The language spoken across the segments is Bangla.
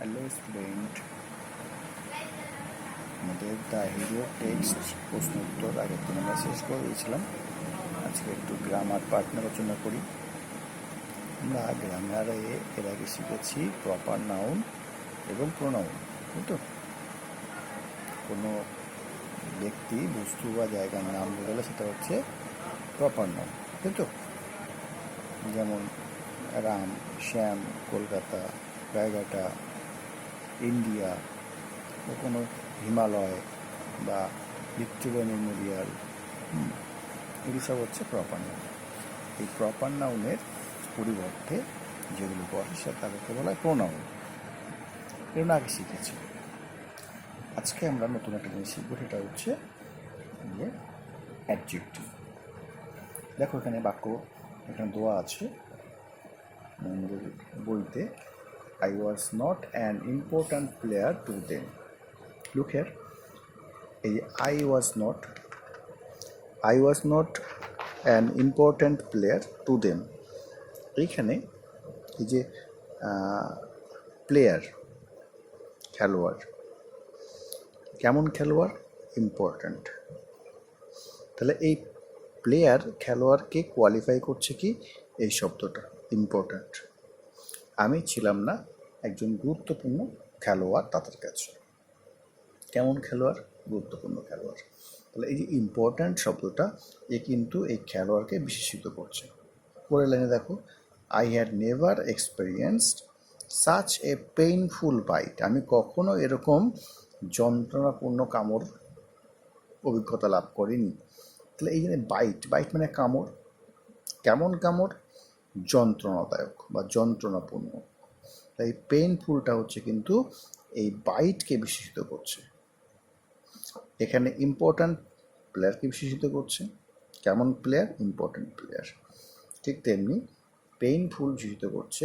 হ্যালো স্টুডেন্ট, আমাদের দ্য হিরো টেক্সট প্রশ্ন উত্তর আগের দিন আমরা শেষ করে দিয়েছিলাম। আজকে একটু গ্রামার পার্ট নিয়ে আলোচনা করি। আমরা গ্রামারে এর আগে শিখেছি প্রপার নাউন এবং প্রোনাউন, তাই তো? কোনো ব্যক্তি, বস্তু বা জায়গার নাম বদলে সেটা হচ্ছে প্রপার নাউন, তাই তো? যেমন রাম, শ্যাম, কলকাতা, জায়গাটা, ইন্ডিয়া, বা কোনো হিমালয় বা ভিক্টোরিয়া মেমোরিয়াল, এগুলো সব হচ্ছে প্রপার নাউন। এই প্রপার নাউনের পরিবর্তে যেগুলো বসে সে তাদেরকে বলা হয় প্রোনাউন। এগুলো আগে শিখেছি। আজকে আমরা নতুন একটা জিনিস শিখবো, সেটা হচ্ছে অ্যাডজেক্টিভ। দেখো এখানে বাক্য এখানে দেওয়া আছে আমাদের বইতে, I was not an important player to them. Look here, এই I was not an important player to them, এইখানে এই যে প্লেয়ার, খেলোয়াড়, কেমন খেলোয়াড়? ইম্পর্ট্যান্ট। তাহলে এই প্লেয়ার খেলোয়াড়কে কোয়ালিফাই করছে কি? এই শব্দটা ইম্পর্ট্যান্ট। আমি ছিলাম না একজন গুরুত্বপূর্ণ খেলোয়াড় তাদের কাছে। কেমন খেলোয়াড়? গুরুত্বপূর্ণ খেলোয়াড়। তাহলে এই যে ইম্পর্ট্যান্ট শব্দটা, এ কিন্তু এই খেলোয়াড়কে বিশেষিত করছে। পরের লাইনে দেখো, I had never experienced such a painful bite. আমি কখনো এরকম যন্ত্রণাপূর্ণ কামড় অভিজ্ঞতা লাভ করিনি। তাহলে এই যে বাইট মানে কামড়। কেমন কামড়? যন্ত্রণাদায়ক বা যন্ত্রণাপূর্ণ। তাই পেইনফুলটা হচ্ছে কিন্তু এই বাইটকে বিশেষিত করছে। এখানে ইম্পর্ট্যান্ট প্লেয়ারকে বিশেষিত করছে। কেমন প্লেয়ার? Important player. ঠিক তেমনি পেইনফুল বিশেষিত করছে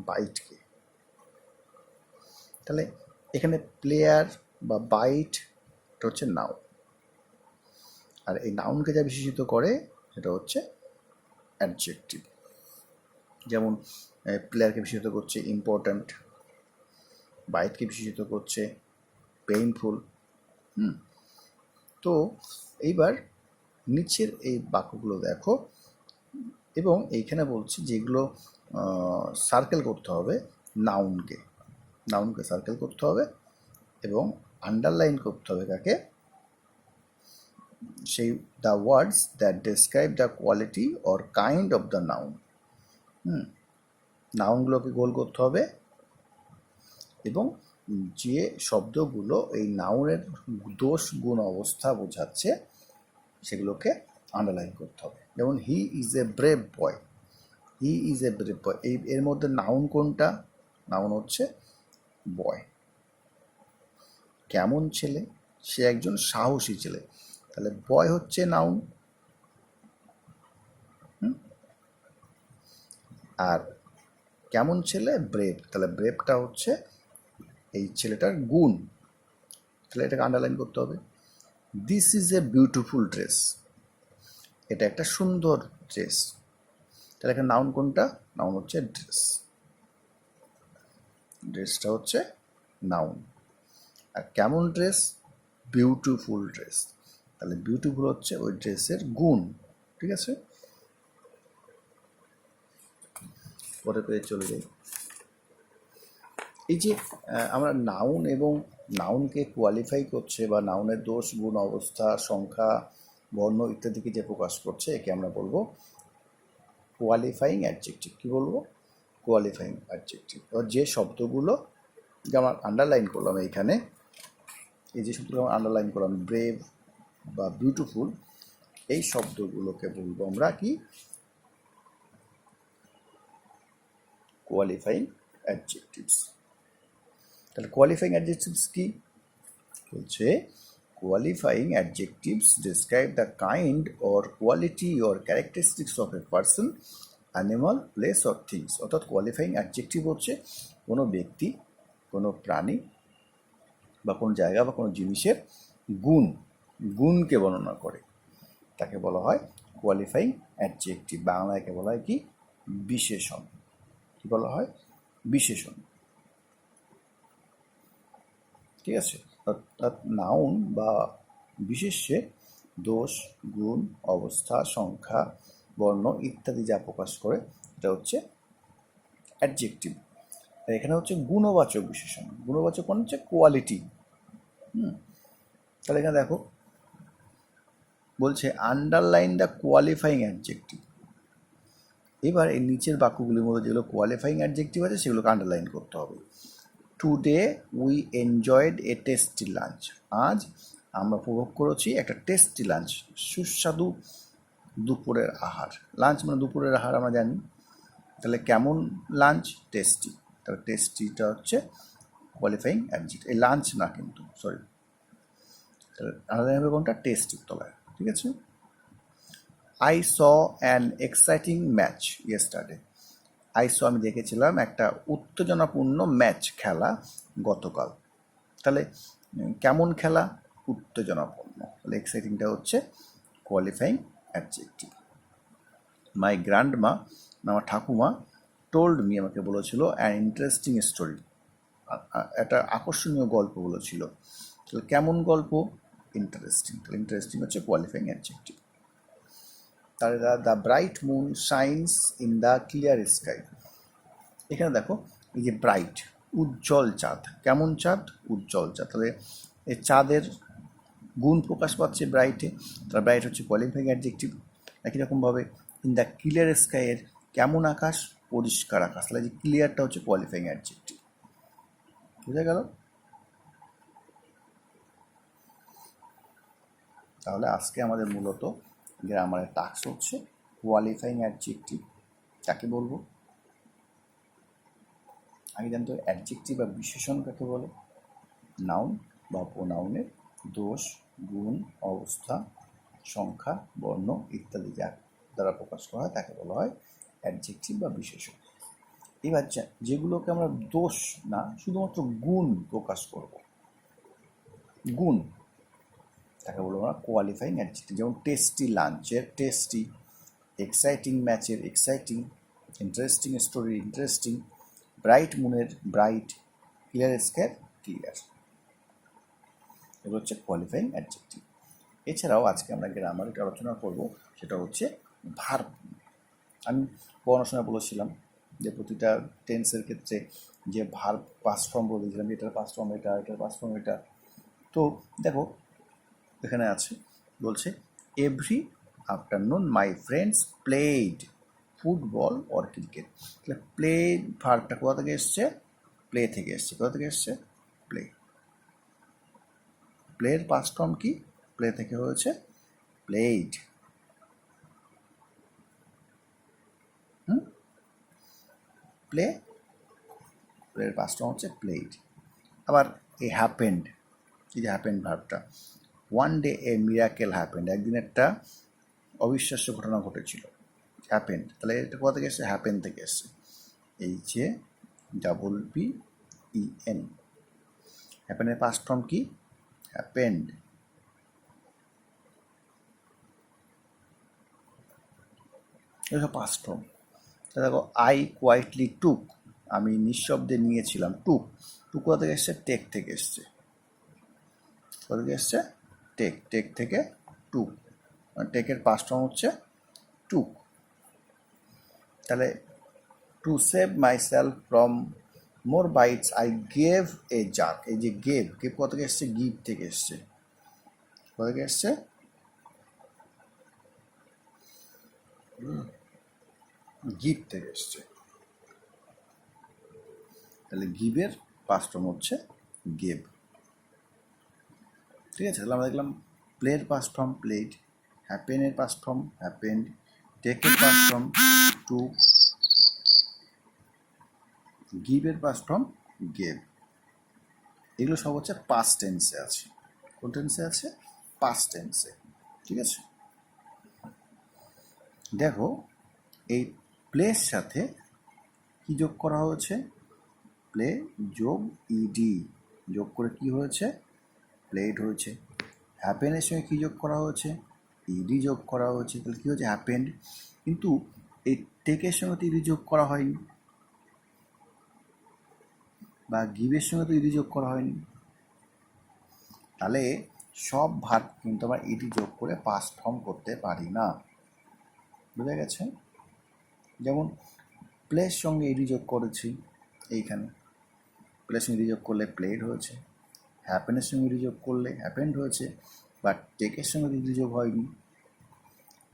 বাইটকে। তাহলে এখানে প্লেয়ার বা বাইট এটা হচ্ছে নাউন, আর এই নাউনকে যা বিশেষিত করে সেটা হচ্ছে অ্যাডজেক্টিভ। যেমন প্লেয়ারকে বিশেষিত করছে ইম্পর্ট্যান্ট, বাইটকে বিশেষিত করছে পেইনফুল। তো এইবার নিচের এই বাক্যগুলো দেখো, এবং এইখানে বলছি যেগুলো সার্কেল করতে হবে নাউনকে সার্কেল করতে হবে এবং আন্ডারলাইন করতে হবে কাকে? সেই the words that describe the quality or kind of the noun. নাউনগুলোকে গোল করতে হবে এবং যে শব্দগুলো এই নাউনের দোষ গুণ অবস্থা বোঝাচ্ছে সেগুলোকে আন্ডারলাইন করতে হবে। যেমন হি ইজ এ ব্রেভ বয়, এর মধ্যে নাউন কোনটা? নাউন হচ্ছে বয়। কেমন ছেলে? সে একজন সাহসী ছেলে। তাহলে বয় হচ্ছে নাউন, আর কেমন ছেলে? ব্রেভ। তাহলে ব্রেভটা হচ্ছে এই ছেলেটার গুণ। তাহলে এটাকে আন্ডারলাইন করতে হবে। This is a beautiful dress, এটা একটা সুন্দর ড্রেস। তাহলে এখানে নাউন কোনটা? নাউন হচ্ছে ড্রেস। ড্রেসটা হচ্ছে নাউন। আর কেমন ড্রেস? Beautiful dress. তাহলে বিউটিফুল হচ্ছে ওই ড্রেসের গুণ। ঠিক আছে, পরে পেয়ে চলে যাই। এই যে আমরা নাউন এবং নাউনকে কোয়ালিফাই করছে বা নাউনের দোষ গুণ অবস্থা সংখ্যা বর্ণ ইত্যাদিকে যে প্রকাশ করছে, একে আমরা বলবো কোয়ালিফাইং অ্যাডজেক্টিভ। কী বলবো? Qualifying adjective. এবার যে শব্দগুলো যেমন আন্ডারলাইন করলাম এইখানে, এই যে শব্দগুলো আন্ডারলাইন করলাম ব্রেভ বা বিউটিফুল, এই শব্দগুলোকে বলবো আমরা কি? Qualifying adjectives. তাহলে কোয়ালিফাইং অ্যাডজেক্টিভস কি বলছে? Qualifying adjectives describe the kind or quality or characteristics of a person, animal, place or things. অর্থাৎ কোয়ালিফাইং অ্যাডজেক্টিভ হচ্ছে কোনো ব্যক্তি, কোনো প্রাণী বা কোনো জায়গা বা কোনো জিনিসের গুণকে বর্ণনা করে, তাকে বলা হয় কোয়ালিফাইং অ্যাডজেক্টিভ। বাংলায় বলা হয় কি? বিশেষণ। কি বলা হয়? বিশেষণ। ঠিক আছে, অর্থাৎ নাউন বা বিশেষ্যে দোষ, গুণ, অবস্থা, সংখ্যা, বর্ণ ইত্যাদি যা প্রকাশ করে এটা হচ্ছে অ্যাডজেক্টিভ। এখানে হচ্ছে গুণবাচক বিশেষণ। গুণবাচক মানে হচ্ছে কোয়ালিটি। তাহলে এখানে দেখো বলছে আন্ডারলাইন দ্য কোয়ালিফাইং অ্যাডজেক্টিভ। এবার এই নিচের বাক্যগুলির মধ্যে যেগুলো কোয়ালিফাইং অ্যাডজেক্টিভ আছে সেগুলোকে আন্ডারলাইন করতে হবে। Today we enjoyed A tasty lunch. আজ আমরা উপভোগ করেছি একটা টেস্টি লাঞ্চ, সুস্বাদু দুপুরের আহার। লাঞ্চ মানে দুপুরের আহার আমরা জানি। তাহলে কেমন লাঞ্চ? টেস্টি। তাহলে টেস্টিটা হচ্ছে কোয়ালিফাইং অ্যাডজেক্টিভ। এই লাঞ্চ না কিন্তু, সরি, তাহলে আলাদা হবে কোনটা? টেস্টির তলায়। ঠিক আছে। I saw an exciting match yesterday. আইসো আমি দেখেছিলাম একটা উত্তেজনাপূর্ণ ম্যাচ, খেলা গতকাল। তাহলে কেমন খেলা? উত্তেজনাপূর্ণ। তাহলে এক্সাইটিংটা হচ্ছে কোয়ালিফাইং অ্যাডজেক্টিভ। মাই গ্র্যান্ডমা, আমার ঠাকুমা, টোল্ড মি, আমাকে বলেছিল, অ্যান ইন্টারেস্টিং স্টোরি, একটা আকর্ষণীয় গল্প বলেছিল। তাহলে কেমন গল্প? ইন্টারেস্টিং। তাহলে ইন্টারেস্টিং হচ্ছে কোয়ালিফাইং অ্যাডজেক্টিভ। তাহলে the bright moon shines in the clear sky. এখানে দেখো এই যে ব্রাইট, উজ্জ্বল চাঁদ। কেমন চাঁদ? উজ্জ্বল চাঁদ। তাহলে এই চাঁদের গুণ প্রকাশ পাচ্ছে ব্রাইটে, তার ব্রাইট হচ্ছে কোয়ালিফাইং অ্যাডজেক্টিভ। একই রকমভাবে ইন দ্য ক্লিয়ার স্কাইয়ের কেমন আকাশ? পরিষ্কার আকাশ। তাহলে যে ক্লিয়ারটা হচ্ছে কোয়ালিফাইং অ্যাডজেক্টিভ। বুঝা গেল? তাহলে আজকে আমাদের মূলত গ্রামারের টাস্ক হচ্ছে কোয়ালিফাইং অ্যাডজেক্টিভ কাকে বলবো। আগে জানতে হবে অ্যাডজেক্টিভ বা বিশেষণ কাকে বলে। নাউন বা প্রোনাউনের দোষ, গুণ, অবস্থা, সংখ্যা, বর্ণ ইত্যাদি যা দ্বারা প্রকাশ করা হয় তাকে বলা হয় অ্যাডজেক্টিভ বা বিশেষণ। এবার যেগুলোকে আমরা দোষ না, শুধুমাত্র গুণ প্রকাশ করব, গুণ, তাকে বলবো আমরা কোয়ালিফাইং অ্যাডজেক্টিভ। যেমন টেস্টি লাঞ্চের টেস্টি, এক্সাইটিং ম্যাচের এক্সাইটিং, ইন্টারেস্টিং স্টোরির ইন্টারেস্টিং, ব্রাইট মুনের ব্রাইট, ক্লিয়ার স্কাইয়ের ক্লিয়ার। এগুলো হচ্ছে কোয়ালিফাইং অ্যাডজেক্টিভ। এছাড়াও আজকে আমরা গ্রামার একটা আলোচনা করব, সেটা হচ্ছে ভার্ব। আমি পড়ানোর সময় বলেছিলাম যে প্রতিটা টেন্সের ক্ষেত্রে যে ভার্ব পাস্ট ফর্ম বলে দিয়েছিলাম, এটার পাস্ট ফর্ম এটা, এটার পাস্ট ফর্ম এটা। তো দেখো এখানে আছে, বলছে every afternoon my friends played football or cricket. তাহলে প্লে ভার্বটা কোথা থেকে এসছে? প্লে থেকে এসছে। কোথা থেকে এসছে? প্লে। প্লের পাস্ট ফর্ম কি? প্লে থেকে হয়েছে প্লেড। প্লে, প্লের পাস্ট ফর্ম হচ্ছে প্লেড। আবার এই হ্যাপেন্ড, এই যে হ্যাপেন্ড ভার্বটা, ওয়ান ডে এ মিরাকেল হ্যাপেন্ড, একদিন একটা অবিশ্বাস্য ঘটনা ঘটেছিল, হ্যাপেন্ড। তাহলে এটা কোথা থেকে এসছে? হ্যাপেন থেকে এসছে। HAPPEN। হ্যাপেনের পাস্ট ফর্ম কি? হ্যাপেন্ড। এটা পাস্ট ফর্ম। তাহলে দেখো আই কোয়াইটলি টুক, আমি নিঃশব্দে নিয়েছিলাম। টুক, টুক কোথা থেকে এসছে? টেক থেকে এসছে। কোথা থেকে এসছে? টেক। টেক থেকে টুক, টেকের পাস্ট ফর্ম হচ্ছে টুক। তাহলে to save myself from more bites I gave a jerk. এই যে গেভ, গেভ কোথা থেকে এসছে? গিভ থেকে এসছে। কোথা থেকে এসছে? গিভ থেকে এসছে। তাহলে গিভের পাস্ট ফর্ম হচ্ছে গেভ। ঠিক আছে, তাহলে আমরা দেখলাম প্লের পাস্ট ফর্ম প্লেড, হ্যাপেনের পাস্ট ফর্ম হ্যাপেন্ড, টেকের পাস্ট ফর্ম টুক, গিভের পাস্ট ফর্ম গেভ। এগুলো সব হচ্ছে পাস্ট টেন্সে আছে। কোন টেন্সে আছে? পাস্ট টেন্সে। ঠিক আছে, দেখো এই প্লের সাথে কি যোগ করা হয়েছে? প্লে যোগ ইডি যোগ করে কি হয়েছে? প্লেড হয়েছে। হ্যাপেনের সঙ্গে কী যোগ করা হয়েছে? ইডি যোগ করা হয়েছে। তাহলে কী হয়েছে? হ্যাপেন্ড। কিন্তু এই টেকের সঙ্গে তো ইডি যোগ করা হয়নি, বা গিভের সঙ্গে তো ইডি যোগ করা হয়নি। তাহলে সব ভার্ব কিন্তু আমরা ইডি যোগ করে পাস্ট ফর্ম করতে পারি না। বুঝা গেছে? যেমন প্লের সঙ্গে ইডি যোগ করেছি, এইখানে প্লের সঙ্গে ইডি যোগ করলে প্লেড হয়েছে, হ্যাপেনের সঙ্গে ইডি যোগ করলে হ্যাপেন্ড হয়েছে, বাট টেকের সঙ্গে ইডি যোগ হয়নি,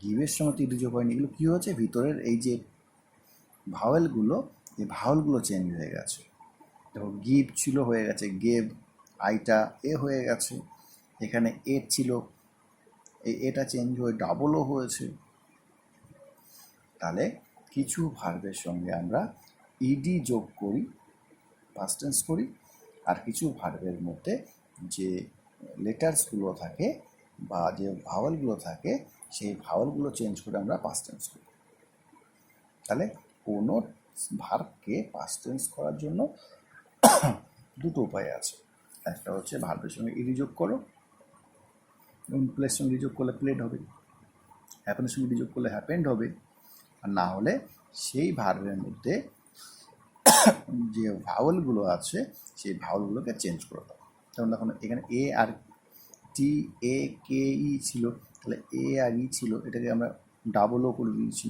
গিভের সঙ্গে তো ইডি যোগ হয়নি। এগুলো কী হয়েছে, ভিতরের এই যে ভাওয়েলগুলো, এই ভাওয়েলগুলো চেঞ্জ হয়ে গেছে। দেখো গিভ ছিল হয়ে গেছে গেভ, আইটা এ হয়ে গেছে, এখানে এ ছিল এটা চেঞ্জ হয়ে ডাবলও হয়েছে। তাহলে কিছু ভার্বের সঙ্গে আমরা ইডি যোগ করি, পাস্ট টেন্স করি, আর কিছু ভার্বের মধ্যে যে লেটার্সগুলো থাকে বা যে ভাওয়েলগুলো থাকে সেই ভাওয়েলগুলো চেঞ্জ করে আমরা পাস্ট টেন্স করি। তাহলে কোনো ভার্বকে পাস্ট টেন্স করার জন্য দুটো উপায় আছে। একটা হচ্ছে ভার্বের সঙ্গে ইডি যোগ করো, এবং প্লের সঙ্গে ইডি যোগ করলে প্লেড হবে, হ্যাপেনের সঙ্গে ইডি যোগ করলে হ্যাপেন্ড হবে, আর না হলে সেই ভার্বের মধ্যে যে ভাওয়েলগুলো আছে সেই ভাওয়েলগুলোকে চেঞ্জ করে দাও। যেমন দেখুন এখানে এ আর টি এ কে ই ছিল, তাহলে এ আর ই ছিল, এটাকে আমরা ডাবলও করে দিয়েছি।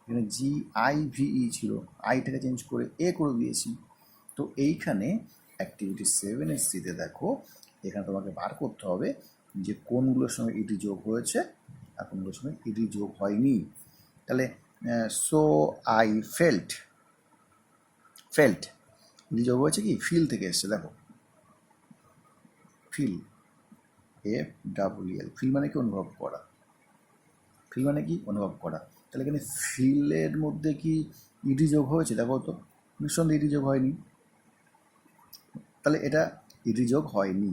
এখানে জি আই ভি ই ছিল, আইটাকে চেঞ্জ করে এ করে দিয়েছি। তো এইখানে অ্যাক্টিভিটি 7C-তে দেখো, এখানে তোমাকে বার করতে হবে যে কোনগুলোর সঙ্গে ইডি যোগ হয়েছে আর কোনগুলোর সঙ্গে ইডি যোগ হয়নি। তাহলে so I felt, felt ED যোগ হয়েছে কি, ফিল থেকে এসছে, দেখো ফিল, FEEL, ফিল মানে কি অনুভব করা, ফিল মানে কি অনুভব করা। তাহলে এখানে ফিলের মধ্যে কি ইডি যোগ হয়েছে, দেখো তো নিঃসন্দেহে ইডি যোগ হয়নি, তাহলে এটা ইডি যোগ হয়নি।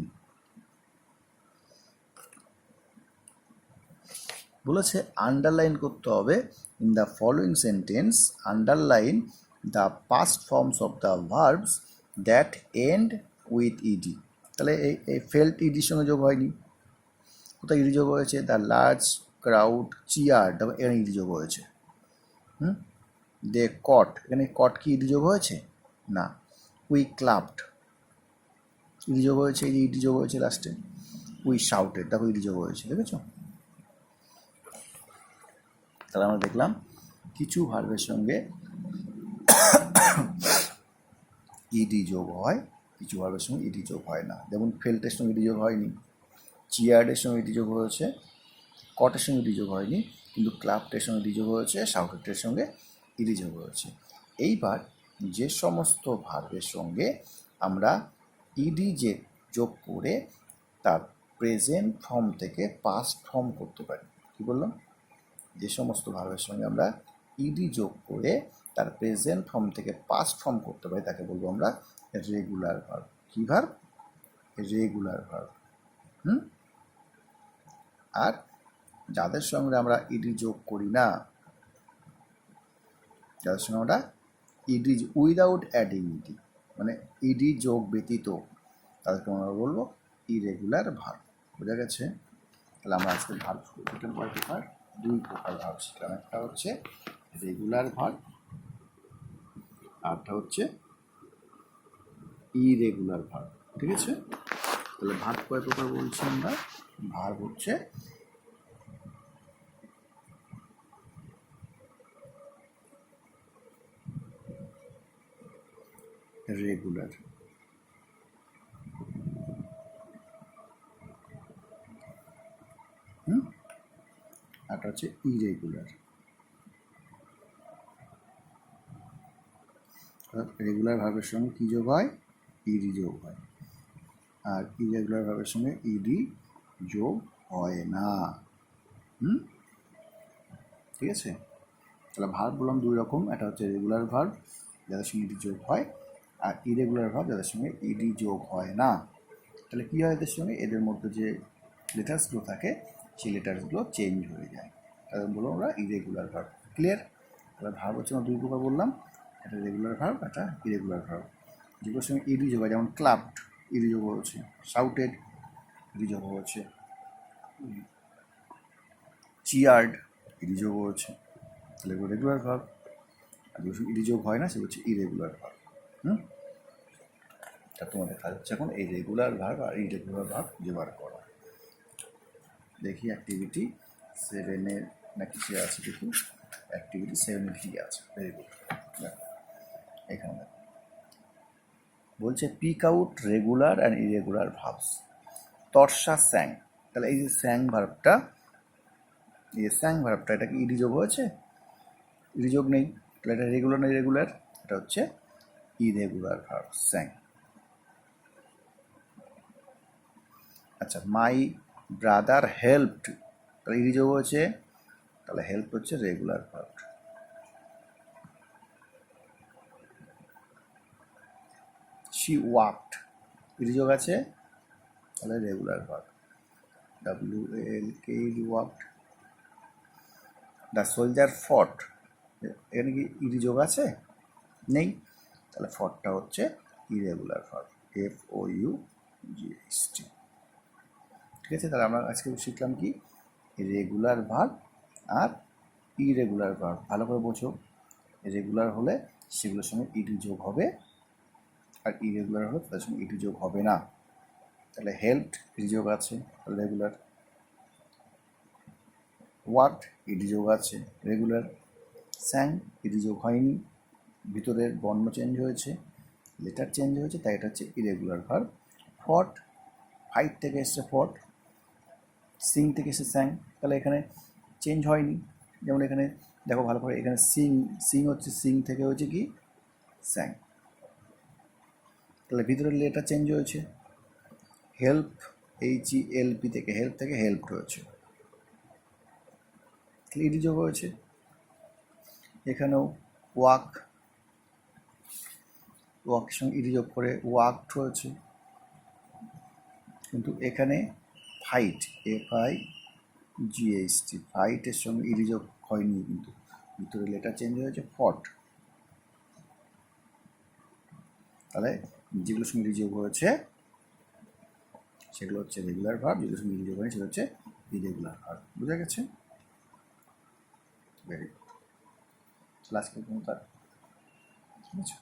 বলেছে আন্ডারলাইন করতে হবে, in the following sentence underline the past forms of the verbs that end with ED. তাহলে এই ফেল্ট ইডির সঙ্গে যোগ হয়নি, কোথায় ইডি যোগ হয়েছে, দ্য লার্জ ক্রাউড চিয়ার, দেখো এখানে ইডি যোগ হয়েছে। দে কট, এখানে কট কি ইডি যোগ হয়েছে, না। উই ক্লাবড, ইডি যোগ হয়েছে, এই যে ইডি যোগ হয়েছে লাস্টে। উই শাউটেড, দেখো ইডি যোগ হয়েছে, দেখেছো? তাহলে আমরা দেখলাম কিছু ভার্বের সঙ্গে ইডি যোগ হয়, কিছু ভার্বের সঙ্গে ইডি যোগ হয় না। যেমন ফেল্টের সঙ্গে ইডি যোগ হয়নি, চিয়ার্ডের সঙ্গে ইডি যোগ হয়েছে, কটের সঙ্গে ইডি যোগ হয়নি, কিন্তু ক্লাবটের সঙ্গে ইডি যোগ হয়েছে, শাউটেডের সঙ্গে ইডি যোগ হয়েছে। এইবার যে সমস্ত ভার্বের সঙ্গে আমরা ইডি যে যোগ করে তার প্রেজেন্ট ফর্ম থেকে পাস্ট ফর্ম করতে পারি, কী বললাম, যে সমস্ত ভার্বের সঙ্গে আমরা ইডি যোগ করে তার প্রেজেন্ট ফর্ম থেকে পাস্ট ফর্ম করতে পারি তাকে বলবো আমরা রেগুলার ভার্ব। কী ভার্ব, রেগুলার ভার্ব। আর যাদের সঙ্গে আমরা ইডি যোগ করি না, যাদের সঙ্গে আমরা ইডি উইদাউট অ্যাডিং ইডি, মানে ইডি যোগ ব্যতীত, তাদেরকে আমরা বলবো ইরেগুলার ভার্ব। বোঝা গেছে? তাহলে আমরা আজকে ভার্ব টোটাল কয় প্রকার, দুই প্রকার ভার্ব শিখলাম। একটা হচ্ছে রেগুলার ভার্ব, আরটা হচ্ছে ইরেগুলার ভার্ব। ঠিক আছে? তাহলে ভার্ব কয় প্রকার বলছি আমরা, ভার্ব হচ্ছে রেগুলার, আরটা হচ্ছে ইরেগুলার। রেগুলার ভার্বের সঙ্গে কী যোগ হয়, ইডি যোগ হয়, আর ইরেগুলার ভার্বের সঙ্গে ইডি যোগ হয় না। ঠিক আছে? তাহলে ভার্ব বললাম দুই রকম, একটা হচ্ছে রেগুলার ভার্ব যাদের সঙ্গে ইডি যোগ হয়, আর ইরেগুলার ভার্ব যাদের সঙ্গে ইডি যোগ হয় না। তাহলে কী হয় এদের সঙ্গে, এদের মধ্যে যে লেটার্সগুলো থাকে সেই লেটার্সগুলো চেঞ্জ হয়ে যায়, তাদের বলবো আমরা ইরেগুলার ভার্ব। ক্লিয়ার? তাহলে ভার্ব হচ্ছে আমরা দুই প্রকার বললাম, একটা রেগুলার ভার্ব, একটা ইরেগুলার ভার্ব। যেগুলোর সঙ্গে ইডি যোগ হয়, যেমন ক্লাবড ইডি যোগ হয়েছে, শাউটেড ইডি যোগ হয়েছে, চিয়ার্ড ইডি যোগ হয়েছে, তাহলে এগুলো রেগুলার ভার্ব। আর যেগুলো ইডি যোগ হয় না সেগুলো হচ্ছে ইরেগুলার ভার্ব। তা তোমাদের কাজ হচ্ছে এখন এই রেগুলার ভার্ব আর ইরেগুলার ভার্ব জোগাড় করা। দেখি অ্যাক্টিভিটি 7-এর না কিছু আছে, দেখি অ্যাক্টিভিটি 7-এর কি আছে। Very good. এখানে দেখো বলছে pick out regular and irregular verbs. Tarsha sang, তাহলে এই যে স্যাং ভার্বটা, এই স্যাং ভার্বটা এটা কি ইডি যোগ হয়েছে? ইডি যোগ নেই, তাহলে এটা রেগুলার না ইরেগুলার? এটা হচ্ছে ইরেগুলার ভার্ব স্যাং। আচ্ছা, মাই ব্রাদার হেল্পড, তাহলে ইডি যোগ হয়েছে, তাহলে হেল্প হচ্ছে regular verb. She walked, ED যোগ আছে, তাহলে regular verb. WALK walked. The soldier fought, এখানে কি ইডি যোগ আছে? নেই, তাহলে ফটটা হচ্ছে ইরেগুলার ভার্ব। FOUGHT। ঠিক আছে, তাহলে আমরা আজকে শিখলাম কি রেগুলার ভার্ব আর ইরেগুলার ভার্ব। ভালো করে বোঝো, রেগুলার হলে সেগুলোর সঙ্গে ইডি যোগ হবে, আর ইরেগুলার হলে তাদের সঙ্গে ইডি যোগ হবে না। তাহলে হেল্পড ইডি যোগ আছে, রেগুলার। ওয়ার্কড ইডি যোগ আছে, রেগুলার। স্যাং ইডি যোগ হয়নি, ভিতরের বর্ণ চেঞ্জ হয়েছে, লেটার চেঞ্জ হয়েছে, তাই এটা হচ্ছে ইরেগুলার ভার্ব। ফট, ফাইট থেকে এসছে ফট, সিং থেকে এসে স্যাং, তাহলে এখানে চেঞ্জ হয়নি। যেমন এখানে দেখো ভালো করে, এখানে সিং, সিং হচ্ছে সিং থেকে হয়েছে কি স্যাং, তাহলে ভিতরের লেটার চেঞ্জ হয়েছে। হেল্প, HELP থেকে, হেল্প থেকে হেল্পড হয়েছে, ইডি যোগ হয়েছে। এখানেও ওয়াক, ওয়াকের সঙ্গে ইডি যোগ করে ওয়াকড হয়েছে, কিন্তু এখানে ফাইট, FIGHT, ফাইটের সঙ্গে ইডি যোগ হয়নি, কিন্তু ভিতরে লেটার চেঞ্জ হয়েছে ফট। তাহলে যেগুলোর সঙ্গে ইডি যোগ হয়েছে সেগুলো হচ্ছে রেগুলার ভার্ব, যেগুলোর সঙ্গে ইডি যোগ হয়নি সেগুলো হচ্ছে ইরেগুলার ভার্ব। বুঝা গেছে? Very good. ক্লাস ঠিক আছে।